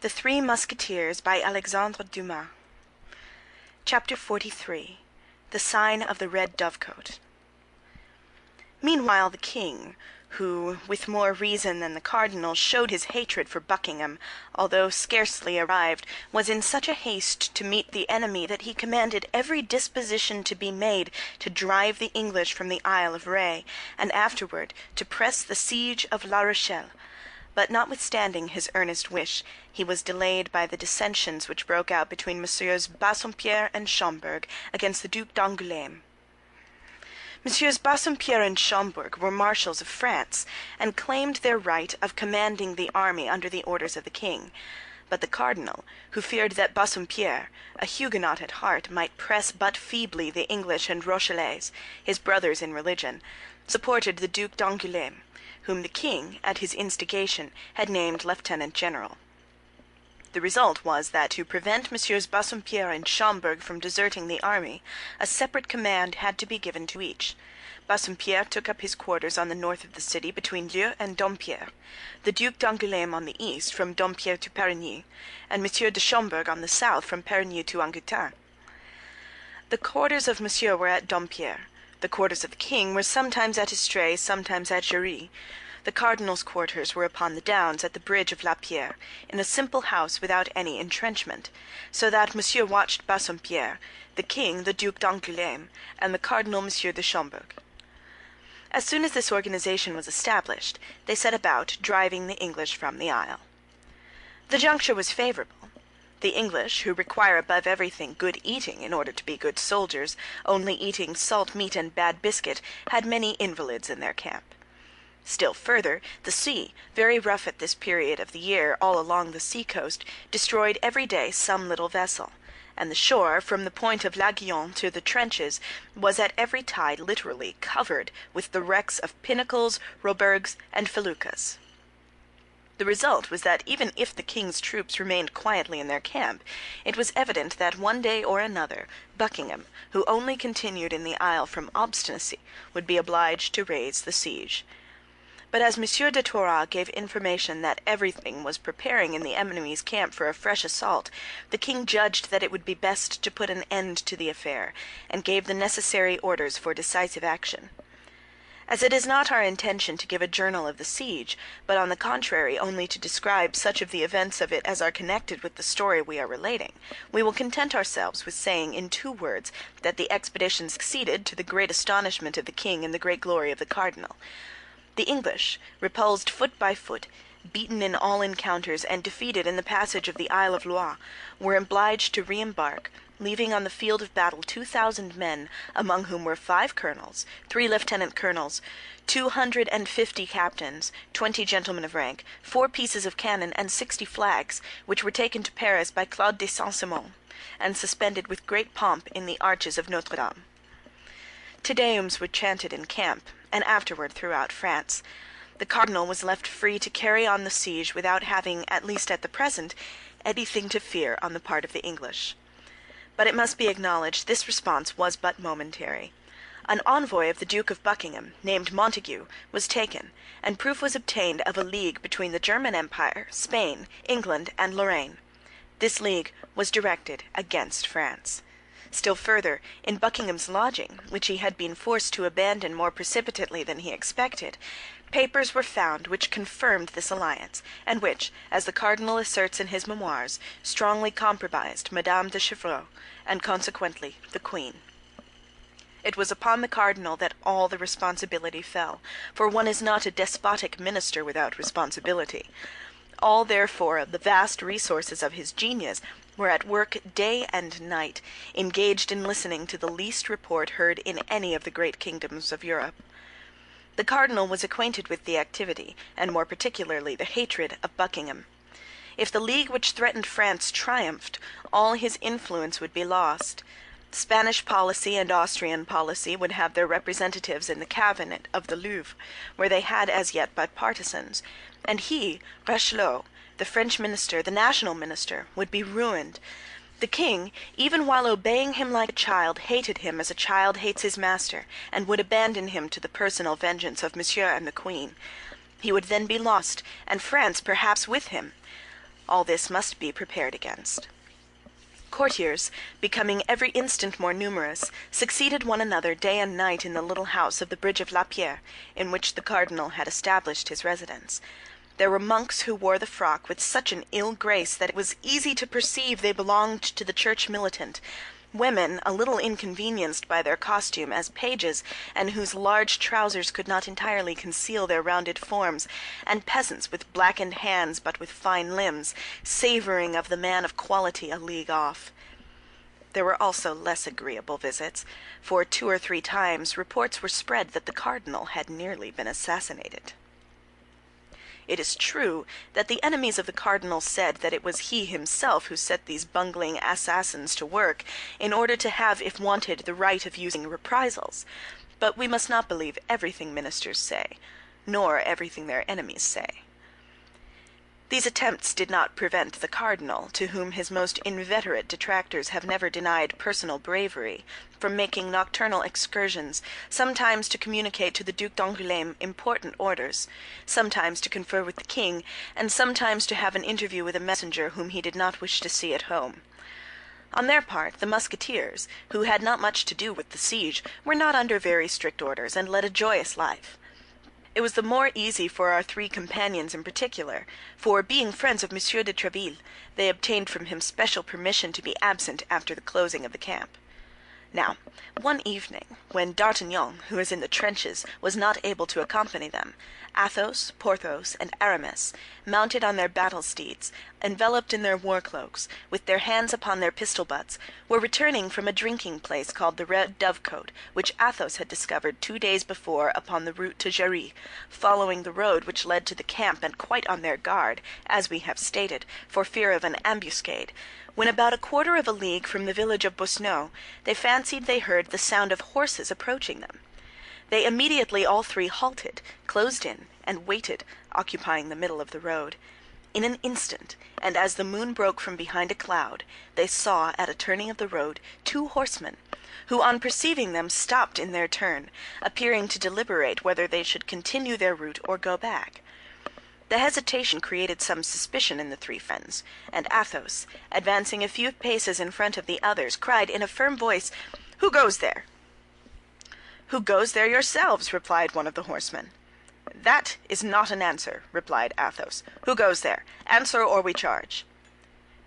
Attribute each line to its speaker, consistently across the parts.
Speaker 1: The Three Musketeers by Alexandre Dumas. Chapter 43. The Sign of the Red Dovecote. Meanwhile the king, who, with more reason than the cardinal, showed his hatred for Buckingham, although scarcely arrived, was in such a haste to meet the enemy that he commanded every disposition to be made to drive the English from the Isle of Ré, and afterward to press the siege of La Rochelle. But notwithstanding his earnest wish, he was delayed by the dissensions which broke out between Messieurs Bassompierre and Schomberg against the Duc d'Angoulême. Messieurs Bassompierre and Schomberg were marshals of France, and claimed their right of commanding the army under the orders of the king. But the cardinal, who feared that Bassompierre, a Huguenot at heart, might press but feebly the English and Rochellais, his brothers in religion, supported the Duc d'Angoulême, whom the king, at his instigation, had named lieutenant-general. The result was that to prevent Messieurs Bassompierre and Schomberg from deserting the army, a separate command had to be given to each. Bassompierre took up his quarters on the north of the city between Leu and Dompierre, the Duc d'Angoulême on the east from Dompierre to Perigny, and Monsieur de Schomberg on the south from Perigny to Angoutin. The quarters of Monsieur were at Dompierre. The quarters of the king were sometimes at Estrée, sometimes at Géry. The cardinal's quarters were upon the downs at the bridge of La Pierre, in a simple house without any entrenchment, so that Monsieur watched Bassompierre, the king the Duc d'Angoulême, and the cardinal Monsieur de Schomberg. As soon as this organization was established, they set about driving the English from the isle. The juncture was favorable. The English, who require above everything good eating in order to be good soldiers, only eating salt meat and bad biscuit, had many invalids in their camp. Still further, the sea, very rough at this period of the year all along the sea-coast, destroyed every day some little vessel, and the shore, from the point of l'Aiguillon to the trenches, was at every tide literally covered with the wrecks of pinnacles, robergs, and feluccas. The result was that even if the king's troops remained quietly in their camp, it was evident that one day or another Buckingham, who only continued in the isle from obstinacy, would be obliged to raise the siege. But as Monsieur de Toiras gave information that everything was preparing in the enemy's camp for a fresh assault, the king judged that it would be best to put an end to the affair, and gave the necessary orders for decisive action. As it is not our intention to give a journal of the siege, but on the contrary only to describe such of the events of it as are connected with the story we are relating, we will content ourselves with saying in 2 words that the expedition succeeded to the great astonishment of the king and the great glory of the cardinal. The English, repulsed foot by foot, beaten in all encounters, and defeated in the passage of the Isle of Loire, were obliged to re-embark, leaving on the field of battle 2,000 men, among whom were 5 colonels, 3 lieutenant-colonels, 250 captains, 20 gentlemen of rank, 4 pieces of cannon, and 60 flags, which were taken to Paris by Claude de Saint-Simon, and suspended with great pomp in the arches of Notre Dame. Te Deums were chanted in camp, and afterward throughout France. The cardinal was left free to carry on the siege without having, at least at the present, anything to fear on the part of the English. But it must be acknowledged this response was but momentary. An envoy of the Duke of Buckingham, named Montague, was taken, and proof was obtained of a league between the German Empire, Spain, England, and Lorraine. This league was directed against France. Still further, in Buckingham's lodging, which he had been forced to abandon more precipitately than he expected, papers were found which confirmed this alliance, and which, as the cardinal asserts in his memoirs, strongly compromised Madame de Chevreuse, and consequently the queen. It was upon the cardinal that all the responsibility fell, for one is not a despotic minister without responsibility. All, therefore, of the vast resources of his genius were at work day and night, engaged in listening to the least report heard in any of the great kingdoms of Europe. The cardinal was acquainted with the activity, and more particularly the hatred, of Buckingham. If the league which threatened France triumphed, all his influence would be lost. Spanish policy and Austrian policy would have their representatives in the cabinet of the Louvre, where they had as yet but partisans, and he, Richelieu, the French minister, the national minister, would be ruined. The king, even while obeying him like a child, hated him as a child hates his master, and would abandon him to the personal vengeance of Monsieur and the Queen. He would then be lost, and France perhaps with him. All this must be prepared against. Courtiers, becoming every instant more numerous, succeeded one another day and night in the little house of the Bridge of La Pierre, in which the cardinal had established his residence. There were monks who wore the frock with such an ill grace that it was easy to perceive they belonged to the church militant, women a little inconvenienced by their costume as pages, and whose large trousers could not entirely conceal their rounded forms, and peasants with blackened hands but with fine limbs, savouring of the man of quality a league off. There were also less agreeable visits, for 2 or 3 times reports were spread that the cardinal had nearly been assassinated. It is true that the enemies of the cardinal said that it was he himself who set these bungling assassins to work, in order to have, if wanted, the right of using reprisals. But we must not believe everything ministers say, nor everything their enemies say. These attempts did not prevent the cardinal, to whom his most inveterate detractors have never denied personal bravery, from making nocturnal excursions, sometimes to communicate to the Duc d'Angoulême important orders, sometimes to confer with the king, and sometimes to have an interview with a messenger whom he did not wish to see at home. On their part, the Musketeers, who had not much to do with the siege, were not under very strict orders, and led a joyous life. It was the more easy for our 3 companions in particular, for, being friends of Monsieur de Tréville, they obtained from him special permission to be absent after the closing of the camp. Now, one evening, when D'Artagnan, who was in the trenches, was not able to accompany them, Athos, Porthos, and Aramis, mounted on their battle steeds, enveloped in their war cloaks, with their hands upon their pistol butts, were returning from a drinking place called the Red Dovecote, which Athos had discovered 2 days before upon the route to Jarry, following the road which led to the camp and quite on their guard, as we have stated, for fear of an ambuscade, when about a quarter of a league from the village of Busneau, they fancied they heard the sound of horses approaching them. They immediately all 3 halted, closed in, and waited, occupying the middle of the road. In an instant, and as the moon broke from behind a cloud, they saw, at a turning of the road, 2 horsemen, who on perceiving them stopped in their turn, appearing to deliberate whether they should continue their route or go back. The hesitation created some suspicion in the 3 friends, and Athos, advancing a few paces in front of the others, cried in a firm voice, "Who goes there?" "Who goes there yourselves?" replied one of the horsemen. "That is not an answer," replied Athos. "Who goes there? Answer, or we charge."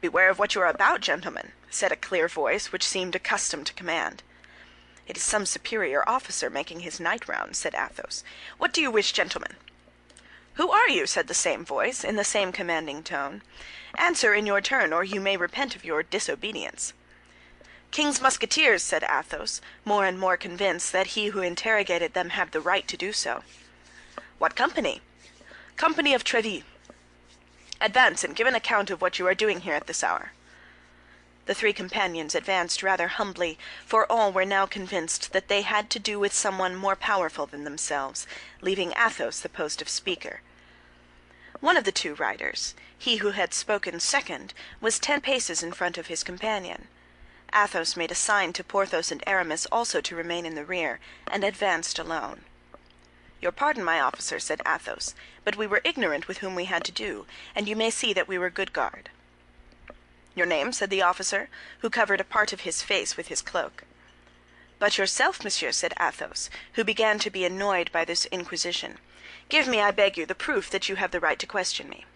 Speaker 1: "Beware of what you are about, gentlemen," said a clear voice which seemed accustomed to command. "It is some superior officer making his night round," said Athos. "What do you wish, gentlemen?" "Who are you?" said the same voice, in the same commanding tone. "Answer in your turn, or you may repent of your disobedience." "King's Musketeers," said Athos, more and more convinced that he who interrogated them had the right to do so. "What company?" "Company of Tréville." "Advance and give an account of what you are doing here at this hour." The 3 companions advanced rather humbly, for all were now convinced that they had to do with someone more powerful than themselves, leaving Athos the post of speaker. One of the 2 riders, he who had spoken second, was 10 paces in front of his companion. Athos made a sign to Porthos and Aramis also to remain in the rear, and advanced alone. "Your pardon, my officer," said Athos, "but we were ignorant with whom we had to do, and you may see that we were good guard." "Your name?" said the officer, who covered a part of his face with his cloak. "But yourself, monsieur," said Athos, who began to be annoyed by this inquisition. "Give me, I beg you, the proof that you have the right to question me."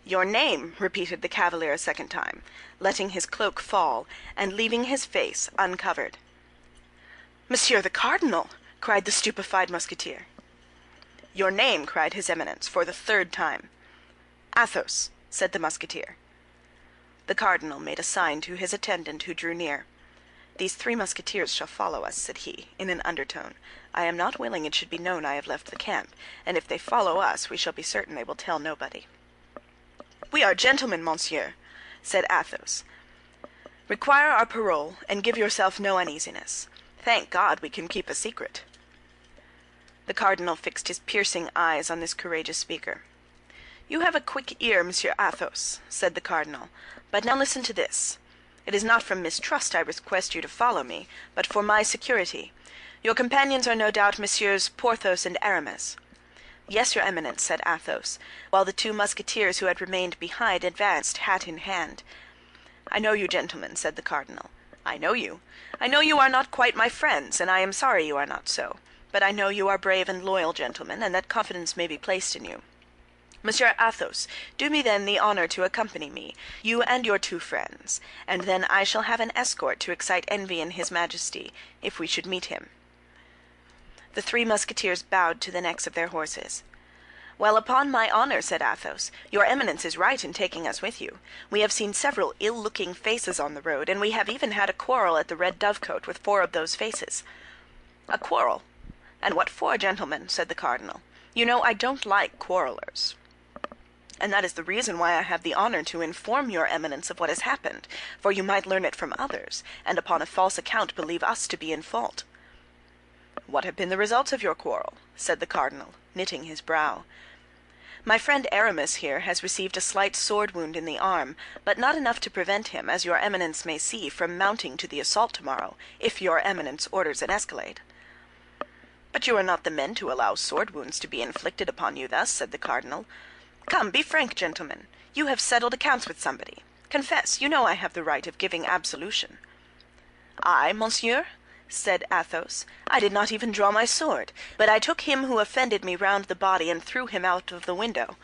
Speaker 1: "Your name," repeated the cavalier a second time, letting his cloak fall, and leaving his face uncovered. "Monsieur the cardinal!" cried the stupefied Musketeer. "Your name," cried his Eminence, for the 3rd time. "Athos," said the Musketeer. The cardinal made a sign to his attendant, who drew near. "These 3 Musketeers shall follow us," said he, in an undertone. "I am not willing it should be known I have left the camp, and if they follow us we shall be certain they will tell nobody." "We are gentlemen, monsieur," said Athos. "Require our parole, and give yourself no uneasiness. Thank God we can keep a secret." The cardinal fixed his piercing eyes on this courageous speaker. "You have a quick ear, Monsieur Athos," said the cardinal, "but now listen to this. It is not from mistrust I request you to follow me, but for my security. Your companions are no doubt Messieurs Porthos and Aramis." "Yes, your Eminence," said Athos, while the two Musketeers who had remained behind advanced, hat in hand. "I know you, gentlemen," said the cardinal. "I know you. I know you are not quite my friends, and I am sorry you are not so. But I know you are brave and loyal gentlemen, and that confidence may be placed in you. Monsieur Athos, do me then the honor to accompany me, you and your two friends, and then I shall have an escort to excite envy in his Majesty, if we should meet him." The three Musketeers bowed to the necks of their horses. "Well, upon my honor," said Athos, "your Eminence is right in taking us with you. We have seen several ill-looking faces on the road, and we have even had a quarrel at the Red Dovecot with 4 of those faces." "A quarrel? And what for, gentlemen?" said the cardinal. "You know I don't like quarrelers. And that is the reason why I have the honor to inform your Eminence of what has happened, for you might learn it from others, and upon a false account believe us to be in fault." "What have been the results of your quarrel?" said the cardinal, knitting his brow. "My friend Aramis here has received a slight sword wound in the arm, but not enough to prevent him, as your Eminence may see, from mounting to the assault tomorrow, if your Eminence orders an escalade." "But you are not the men to allow sword wounds to be inflicted upon you thus," said the cardinal. "Come, be frank, gentlemen. You have settled accounts with somebody. Confess, you know I have the right of giving absolution." "I, monsieur?" said Athos. "I did not even draw my sword, but I took him who offended me round the body and threw him out of the window.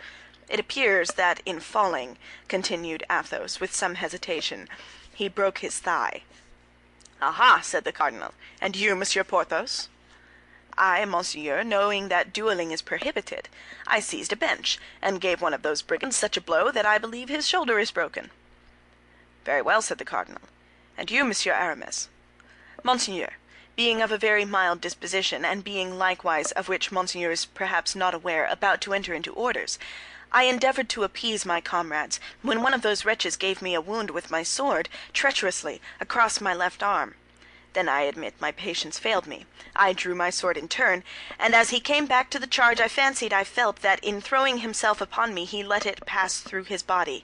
Speaker 1: It appears that in falling," continued Athos, with some hesitation, "he broke his thigh." "Aha!" said the cardinal. "And you, Monsieur Porthos?" "I, monseigneur, knowing that dueling is prohibited, I seized a bench, and gave one of those brigands such a blow that I believe his shoulder is broken." "Very well," said the cardinal. "And you, Monsieur Aramis?" "Monseigneur, being of a very mild disposition, and being likewise, of which monseigneur is perhaps not aware, about to enter into orders, I endeavored to appease my comrades, when one of those wretches gave me a wound with my sword, treacherously, across my left arm. Then I admit my patience failed me. I drew my sword in turn, and as he came back to the charge I fancied I felt that in throwing himself upon me he let it pass through his body.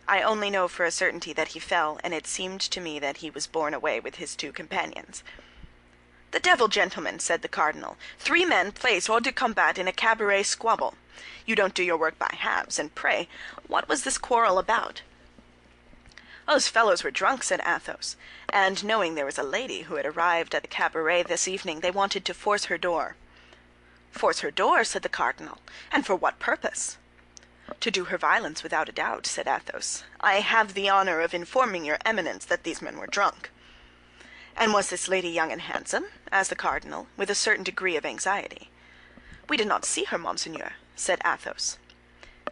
Speaker 1: I only know for a certainty that he fell, and it seemed to me that he was borne away with his 2 companions." "The devil, gentlemen!" said the cardinal. 3 men placed hors de combat in a cabaret squabble. You don't do your work by halves, and pray, what was this quarrel about?" "Those fellows were drunk," said Athos, "and knowing there was a lady who had arrived at the cabaret this evening, they wanted to force her door." "Force her door?" said the cardinal. "And for what purpose?" "To do her violence, without a doubt," said Athos. "I have the honor of informing your Eminence that these men were drunk." "And was this lady young and handsome?" asked the cardinal, with a certain degree of anxiety. "We did not see her, monseigneur," said Athos.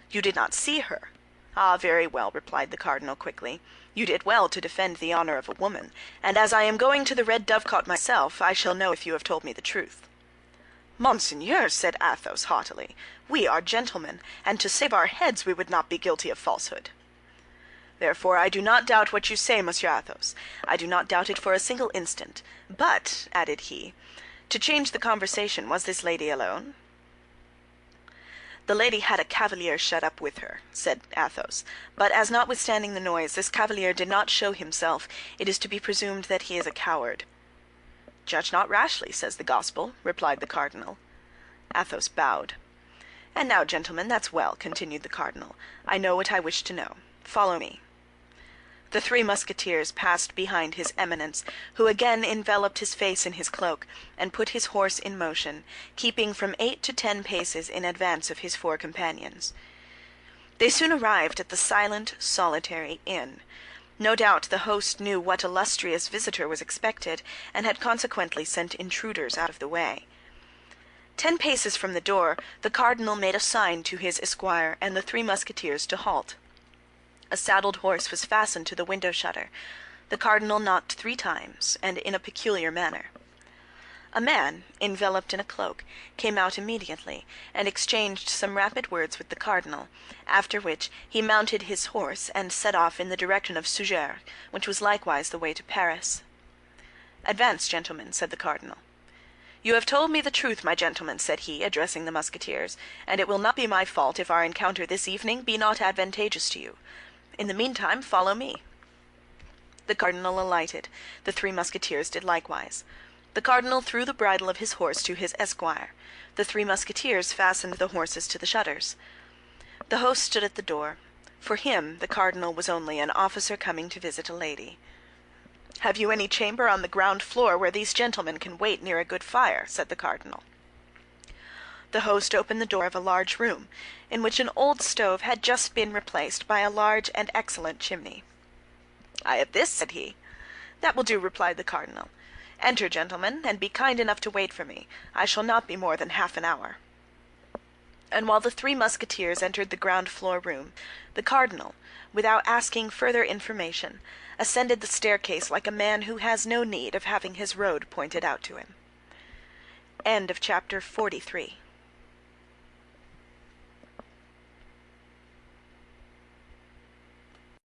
Speaker 1: "You did not see her? Ah, very well," replied the cardinal quickly. "You did well to defend the honor of a woman, and as I am going to the Red Dovecot myself, I shall know if you have told me the truth." "Monseigneur," said Athos haughtily, "we are gentlemen, and to save our heads we would not be guilty of falsehood." "Therefore I do not doubt what you say, Monsieur Athos. I do not doubt it for a single instant. But," added he, to change the conversation, "was this lady alone?" "The lady had a cavalier shut up with her," said Athos, "but as notwithstanding the noise, this cavalier did not show himself, it is to be presumed that he is a coward." "Judge not rashly, says the Gospel," replied the cardinal. Athos bowed. "And now, gentlemen, that's well," continued the cardinal. "I know what I wish to know. Follow me." The 3 Musketeers passed behind his Eminence, who again enveloped his face in his cloak, and put his horse in motion, keeping from 8 to 10 paces in advance of his 4 companions. They soon arrived at the silent, solitary inn. No doubt the host knew what illustrious visitor was expected, and had consequently sent intruders out of the way. 10 paces from the door, the cardinal made a sign to his esquire and the 3 Musketeers to halt. A saddled horse was fastened to the window shutter. The cardinal knocked 3 times, and in a peculiar manner. A man, enveloped in a cloak, came out immediately, and exchanged some rapid words with the cardinal, after which he mounted his horse and set off in the direction of Surgères, which was likewise the way to Paris. "Advance, gentlemen," said the cardinal. "You have told me the truth, my gentlemen," said he, addressing the Musketeers, "and it will not be my fault if our encounter this evening be not advantageous to you. In the meantime, follow me." The cardinal alighted. The 3 Musketeers did likewise. The cardinal threw the bridle of his horse to his esquire. The three Musketeers fastened the horses to the shutters. The host stood at the door. For him the cardinal was only an officer coming to visit a lady. "Have you any chamber on the ground floor where these gentlemen can wait near a good fire?" said the cardinal. The host opened the door of a large room, in which an old stove had just been replaced by a large and excellent chimney. "I have this," said he. "That will do," replied the cardinal. "Enter, gentlemen, and be kind enough to wait for me. I shall not be more than half an hour." And while the three Musketeers entered the ground-floor room, the cardinal, without asking further information, ascended the staircase like a man who has no need of having his road pointed out to him. Chapter 43